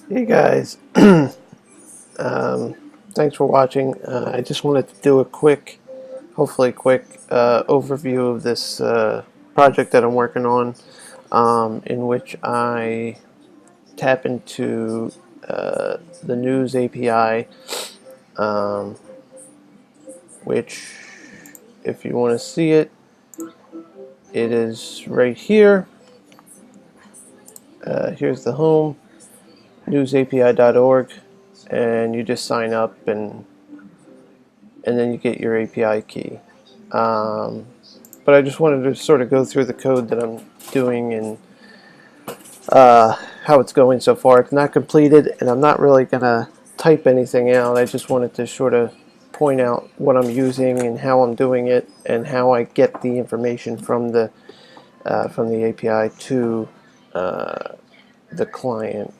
Hey guys, thanks for watching. I just wanted to do a quick, hopefully quick, overview of this project that I'm working on, in which I tap into the news API, um, which, if you want to see it, it is right here. Here's the home, newsapi.org, and you just sign up and then you get your API key. But I just wanted to sort of go through the code that I'm doing and how it's going so far. It's not completed, and I'm not really going to type anything out. I just wanted to sort of point out what I'm using and how I'm doing it and how I get the information from the API to the client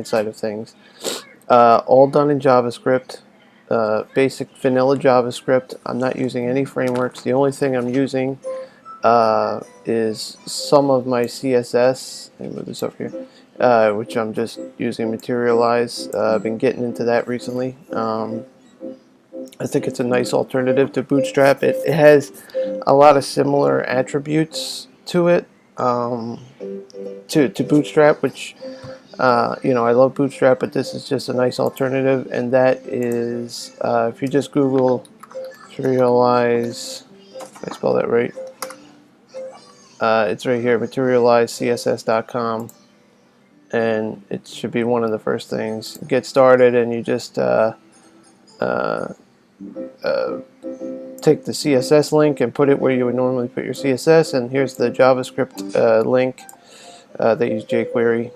side of things. All done in JavaScript. Basic vanilla JavaScript. I'm not using any frameworks. The only thing I'm using is some of my CSS. Let me move this over here, which I'm just using Materialize. I've been getting into that recently. I think it's a nice alternative to Bootstrap. It has a lot of similar attributes to it, to Bootstrap, which I love Bootstrap, but this is just a nice alternative, and that is, if you just Google Materialize, I spell that right, it's right here, materializecss.com, and it should be one of the first things. Get started, and you just take the CSS link and put it where you would normally put your CSS, and here's the JavaScript link. They use jQuery.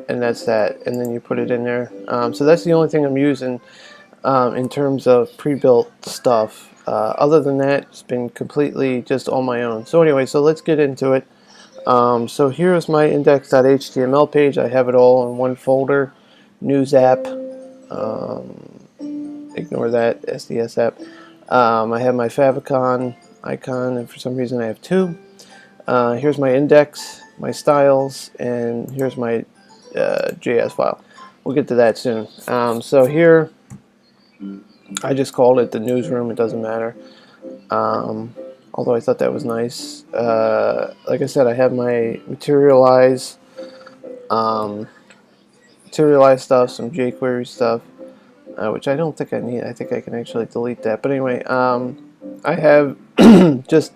And that's that, and then you put it in there. So that's the only thing I'm using in terms of pre-built stuff. Other than that, it's been completely just on my own. So anyway, so let's get into it. So here's my index.html page. I have it all in one folder. News app. Ignore that, SDS app. I have my favicon icon, and for some reason I have two. Here's my index, my styles, and here's my JS file. We'll get to that soon. So here, I just called it the newsroom. It doesn't matter. Although I thought that was nice. Like I said, I have my Materialize stuff, some jQuery stuff, which I don't think I need. I think I can actually delete that. But anyway, I have just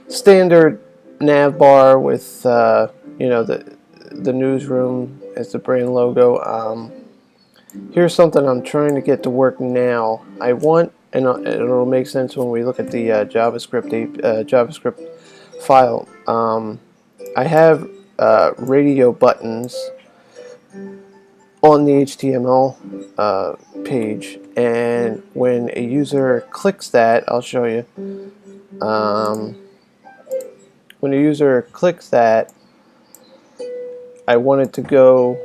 standard nav bar with the newsroom as the brand logo. Here's something I'm trying to get to work now. I want, and it'll make sense when we look at the JavaScript file. I have radio buttons on the HTML page, and when a user clicks that, I'll show you. When a user clicks that, I want it to go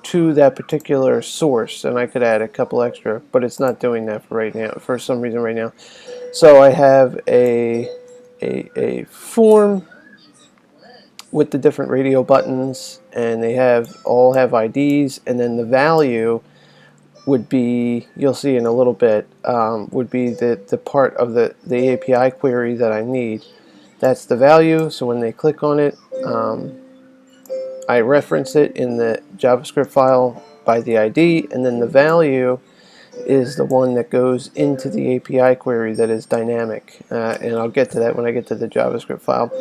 to that particular source, and I could add a couple extra, but it's not doing that for some reason right now. So I have a form with the different radio buttons, and they all have IDs, and then the value would be, you'll see in a little bit, would be the part of the API query that I need. That's the value, so when they click on it, I reference it in the JavaScript file by the ID, and then the value is the one that goes into the API query that is dynamic, and I'll get to that when I get to the JavaScript file.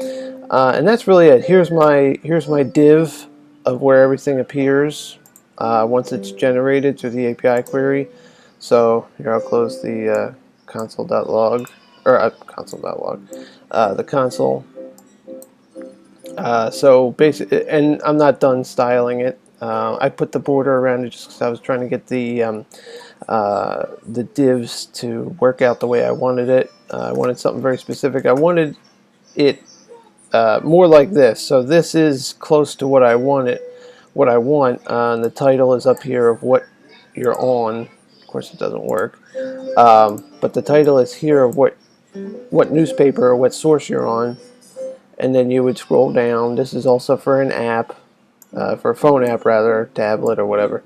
And that's really it. Here's my div of where everything appears once it's generated through the API query. So here, I'll close the console.log, or console.log, the console. So basically, and I'm not done styling it. I put the border around it just because I was trying to get the divs to work out the way I wanted it. I wanted something very specific. I wanted it more like this. So this is close to what I want. The title is up here of what you're on. Of course, it doesn't work. But the title is here of what newspaper or what source you're on. and then you would scroll down. This is also for an app, for a phone app rather, tablet or whatever.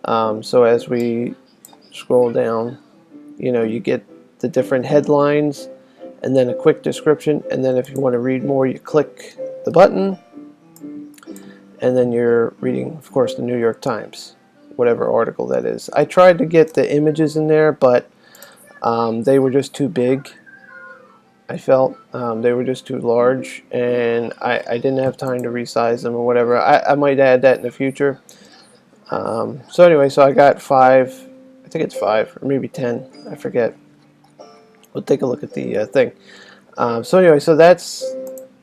So as we scroll down, you know, you get the different headlines and then a quick description, and then if you want to read more, you click the button, and then you're reading, of course, the New York Times, whatever article that is. I tried to get the images in there, but they were just too big. I felt they were just too large, and I didn't have time to resize them or whatever. I might add that in the future. So anyway, so I got 5, I think it's 5 or maybe 10, I forget. We'll take a look at the thing. So anyway, so that's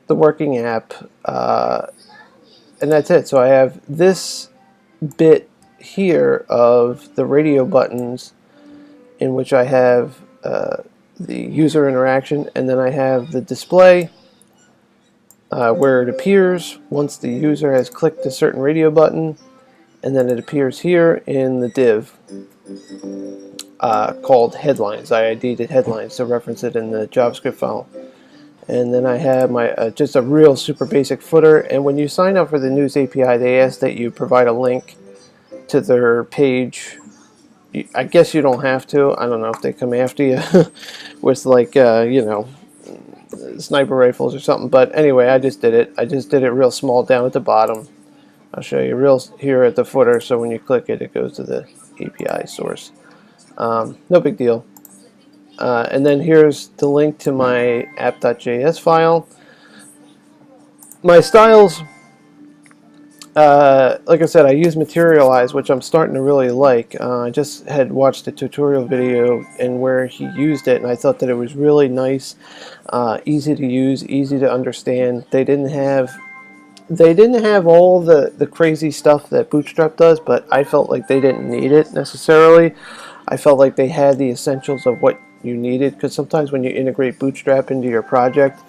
the working app, and that's it. So I have this bit here of the radio buttons, in which I have the user interaction, and then I have the display where it appears once the user has clicked a certain radio button, and then it appears here in the div called headlines. I ID'd it headlines to reference it in the JavaScript file. And then I have my just a real super basic footer, and when you sign up for the News API, they ask that you provide a link to their page. I guess you don't have to. I don't know if they come after you with like you know, sniper rifles or something, but anyway, I just did it. I just did it real small down at the bottom. I'll show you real here at the footer, so when you click it, it goes to the API source. No big deal. And then here's the link to my app.js file. My styles, like I said, I use Materialize, which I'm starting to really like. I just had watched a tutorial video and where he used it, and I thought that it was really nice, easy to use, easy to understand. They didn't have all the crazy stuff that Bootstrap does, but I felt like they didn't need it necessarily. I felt like they had the essentials of what you needed, because sometimes when you integrate Bootstrap into your project,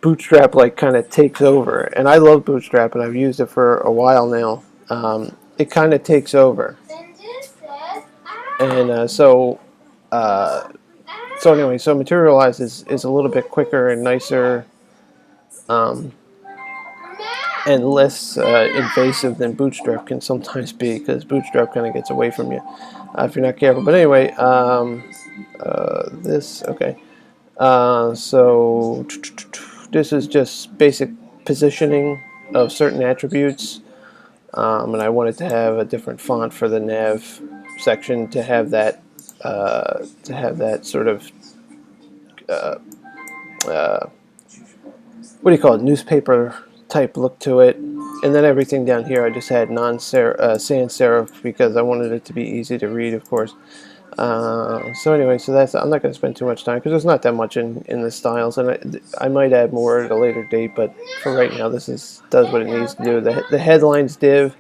Bootstrap like kind of takes over. And I love Bootstrap, and I've used it for a while now. It kind of takes over. And so anyway, so Materialize is a little bit quicker and nicer, and less invasive than Bootstrap can sometimes be, because Bootstrap kind of gets away from you if you're not careful. But anyway, this, okay. So this is just basic positioning of certain attributes, and I wanted to have a different font for the nav section to have that sort of what do you call it, newspaper type look to it. And then everything down here I just had sans serif because I wanted it to be easy to read, of course. So anyway, so that's, I'm not going to spend too much time because there's not that much in the styles, and I might add more at a later date, but for right now this does what it needs to do. The headlines div,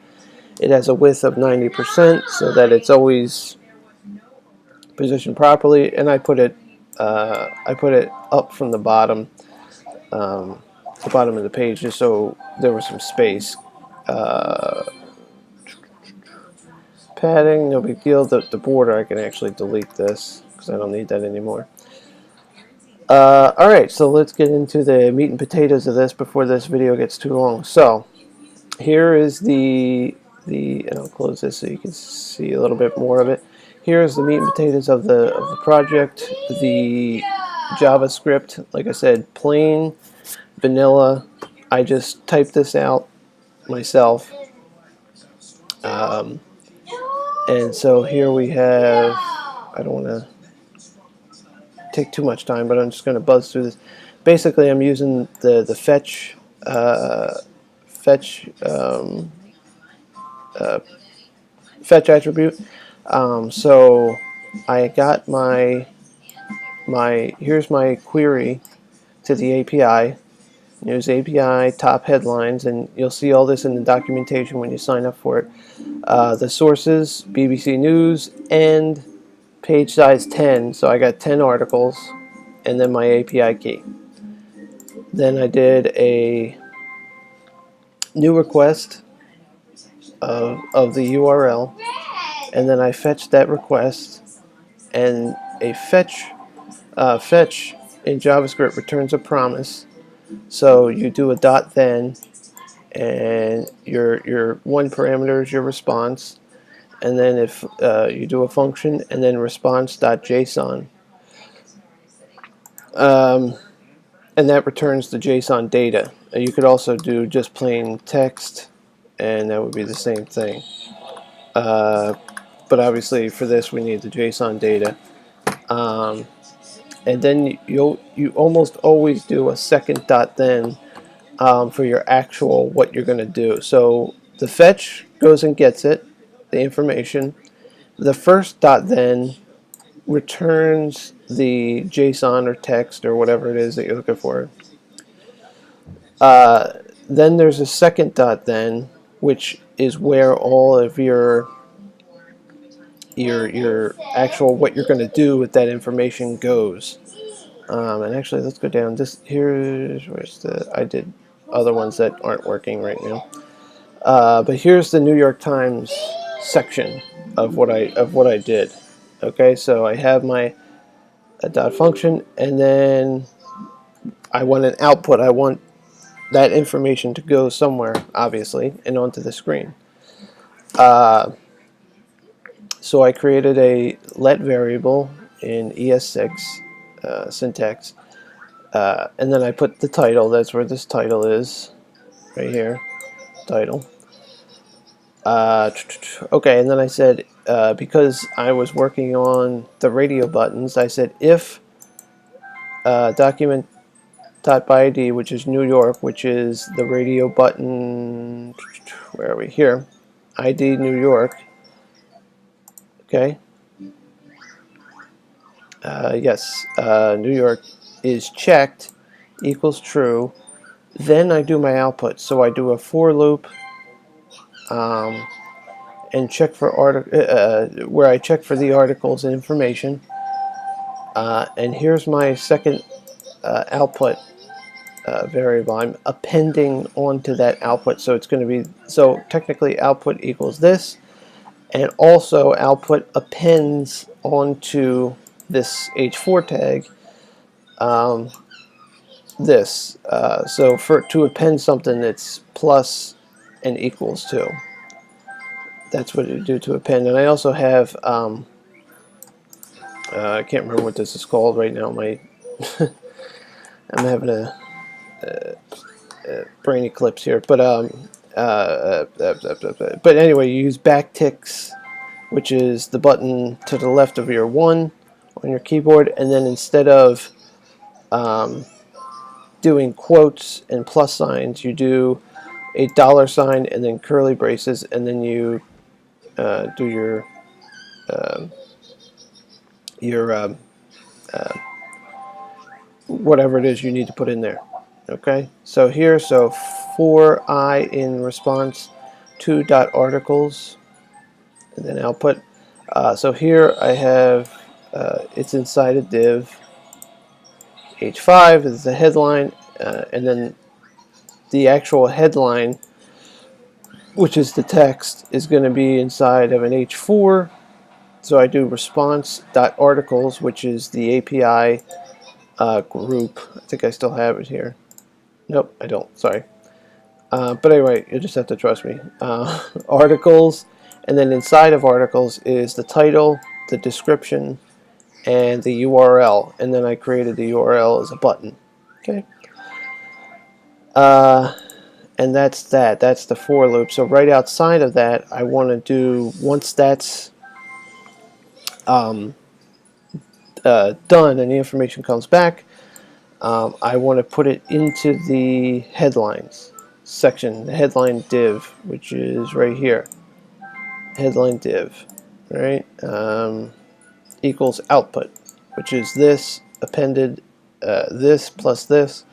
it has a width of 90% so that it's always positioned properly, and I put it up from the bottom of the page just so there was some space. Padding, no big deal. The border, I can actually delete this because I don't need that anymore. Alright, so let's get into the meat and potatoes of this before this video gets too long. So here is and I'll close this so you can see a little bit more of it. Here's the meat and potatoes of the project. The JavaScript, like I said, plain vanilla. I just typed this out myself. And so here we have, I don't want to take too much time, but I'm just going to buzz through this. Basically, I'm using the fetch attribute. So I got here's my query to the API. News API, top headlines, and you'll see all this in the documentation when you sign up for it. The sources, BBC News, and page size 10, so I got 10 articles, and then my API key. Then I did a new request of the URL, and then I fetched that request, and a fetch in JavaScript returns a promise. So you do a dot then, and your one parameter is your response, and then if you do a function and then response.json, and that returns the JSON data. You could also do just plain text, and that would be the same thing. But obviously for this we need the JSON data. And then you almost always do a second dot then for your actual what you're going to do. So the fetch goes and gets it, the information. The first dot then returns the JSON or text or whatever it is that you're looking for. Then there's a second dot then, which is where all of your actual what you're going to do with that information goes. And actually, let's go down. Where's the I did other ones that aren't working right now. But here's the New York Times section of what I did. Okay, so I have my dot function, and then I want an output. I want that information to go somewhere, obviously, and onto the screen. So I created a let variable in ES6 syntax, and then I put the title. That's where this title is, right here, title. Okay, and then I said, because I was working on the radio buttons, I said if document.byid, which is New York, which is the radio button, where are we? Here, ID New York. Okay. Yes, New York is checked equals true. Then I do my output. So I do a for loop and check for where I check for the articles and information. And here's my second output variable. I'm appending onto that output. So it's going to be, so technically output equals this, and also output appends onto this h4 tag this. So to append something that's plus and equals to. That's what it would do to append. And I also have I can't remember what this is called right now. I'm having a brain eclipse here, but anyway, you use backticks, which is the button to the left of your 1 on your keyboard, and then instead of doing quotes and plus signs, you do a $sign and then curly braces, and then you do your whatever it is you need to put in there. Okay, so here, so for I in response to dot articles, and then output. So here I have it's inside a div. H5 is the headline, and then the actual headline, which is the text, is going to be inside of an H4. So I do response.articles, which is the API group. I think I still have it here. Nope, I don't. Sorry. But anyway, you just have to trust me. Articles, and then inside of articles is the title, the description, and the URL. And then I created the URL as a button. Okay. And that's that. That's the for loop. So right outside of that, I want to do, once that's done and the information comes back, I want to put it into the headlines section, the headline div, which is right here. Headline div, right? Equals output, which is this appended, this plus this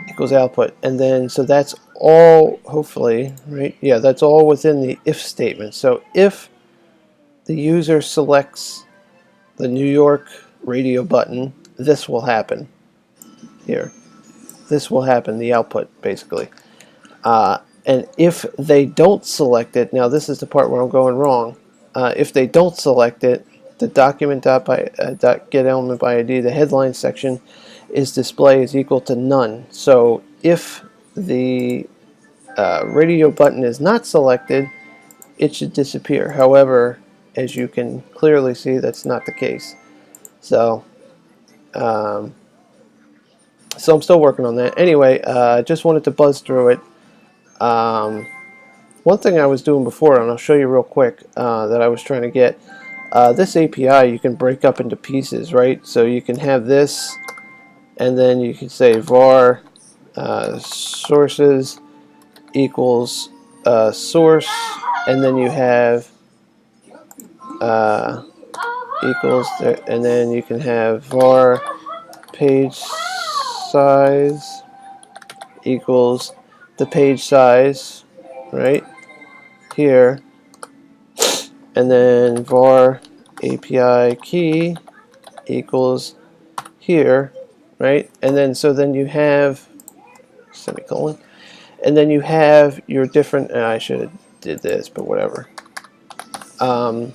equals output. And then, so that's all, hopefully, right? Yeah, that's all within the if statement. So if the user selects the New York radio button, this will happen here. This will happen, the output, basically. And if they don't select it, now this is the part where I'm going wrong. If they don't select it, the document.getElementById, the headline section, is display is equal to none. So if the radio button is not selected, it should disappear. However, as you can clearly see, that's not the case. So I'm still working on that. Anyway, just wanted to buzz through it. One thing I was doing before, and I'll show you real quick, that I was trying to get, this API you can break up into pieces, right? So you can have this, and then you can say var sources equals source, and then you have equals there, and then you can have var page size equals the page size right here, and then var API key equals here, right? And then so then you have semicolon, and then you have your different, I should have did this, but whatever. And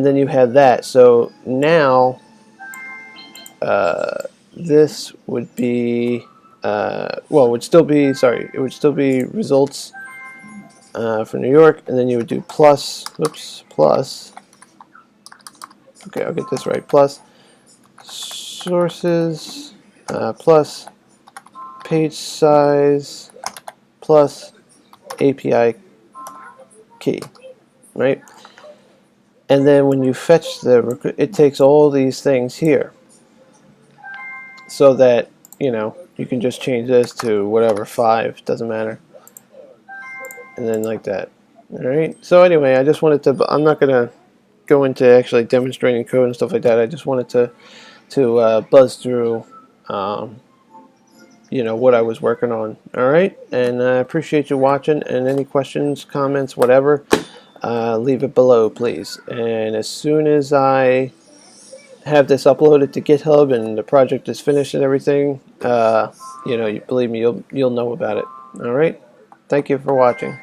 then you have that. So now this would be well, it would still be, sorry, it would still be results for New York, and then you would do plus, oops, plus, okay, I'll get this right, plus sources plus page size plus API key, right? And then when you fetch the, it takes all these things here, so that, you know, you can just change this to whatever, 5, doesn't matter, and then like that. All right. So anyway, I just wanted to, I'm not gonna go into actually demonstrating code and stuff like that. I just wanted to buzz through you know, what I was working on. All right, and I appreciate you watching, and any questions, comments, whatever, leave it below, please. And as soon as I have this uploaded to GitHub and the project is finished and everything, you know, believe me, you'll know about it. All right, thank you for watching.